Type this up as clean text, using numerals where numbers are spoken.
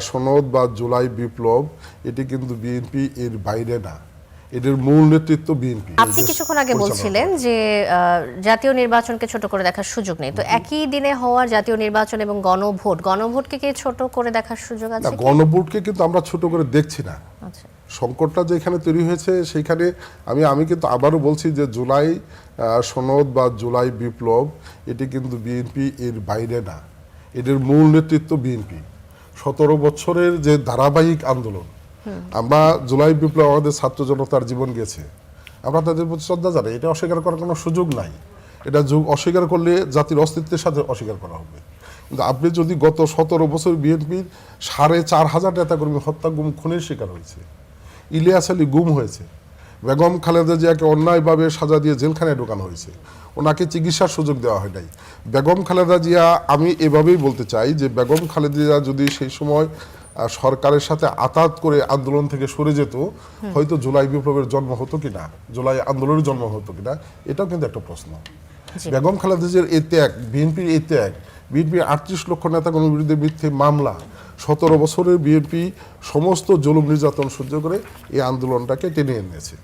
সনদ বা জুলাই বিপ্লব এটি কিন্তু বিএনপি এর বাইরে না, এদের মূল নেতৃত্ব বিএনপি। আপনি কিছুক্ষণ আগে বলছিলেন যে জাতীয় নির্বাচনকে ছোট করে দেখার সুযোগ নেই, তো একই দিনে হওয়া জাতীয় নির্বাচন এবং গণভোটকে কি ছোট করে দেখার সুযোগ আছে? গণভোটকে কিন্তু আমরা ছোট করে দেখছি না। আচ্ছা, সংকটটা যেখানে তৈরি হয়েছে সেইখানে আমি কিন্তু আবারও বলছি যে জুলাই সনদ বা জুলাই বিপ্লব এটি কিন্তু বিএনপি এর বাইরে না, এদের মূল নেতৃত্ব বিএনপি। 17 বছরের যে ধারাবাহিক আন্দোলন, আমরা জুলাই বিপ্লব আমাদের ছাত্র জনতার জীবন গেছে, আমরা তাদের প্রতি শ্রদ্ধা জানাই, এটা অস্বীকার করার কোনো সুযোগ নাই। এটা অস্বীকার করলে জাতির অস্তিত্বের সাথে অস্বীকার করা হবে। কিন্তু আপনি যদি গত 17 বছর বিএনপির 4,500 নেতাকর্মী হত্যা, গুম, খুনের শিকার হয়েছে, ইলিয়াস আলী গুম হয়েছে, বেগম খালেদা জিয়াকে অন্যায়ভাবে সাজা দিয়ে জেলখানায় ঢোকানো হয়েছে, ওনাকে চিকিৎসার সুযোগ দেওয়া হয় নাই। বেগম খালেদা জিয়া, আমি এভাবেই বলতে চাই যে বেগম খালেদা জিয়া যদি সেই সময় সরকারের সাথে আতাত করে আন্দোলন থেকে সরে যেত, হয়তো জুলাই বিপ্লবের জন্ম হতো কিনা, জুলাই আন্দোলনের জন্ম হতো কিনা, এটাও কিন্তু একটা প্রশ্ন। বেগম খালেদা জিয়ার এই ত্যাগ, বিএনপির এই ত্যাগ, বিএনপির 38 লক্ষ নেতাকর্মীর বিরুদ্ধে মিথ্যে মামলা, 17 বছরের বিএনপি সমস্ত জুলুম নির্যাতন সহ্য করে এই আন্দোলনটাকে টেনে এনেছে।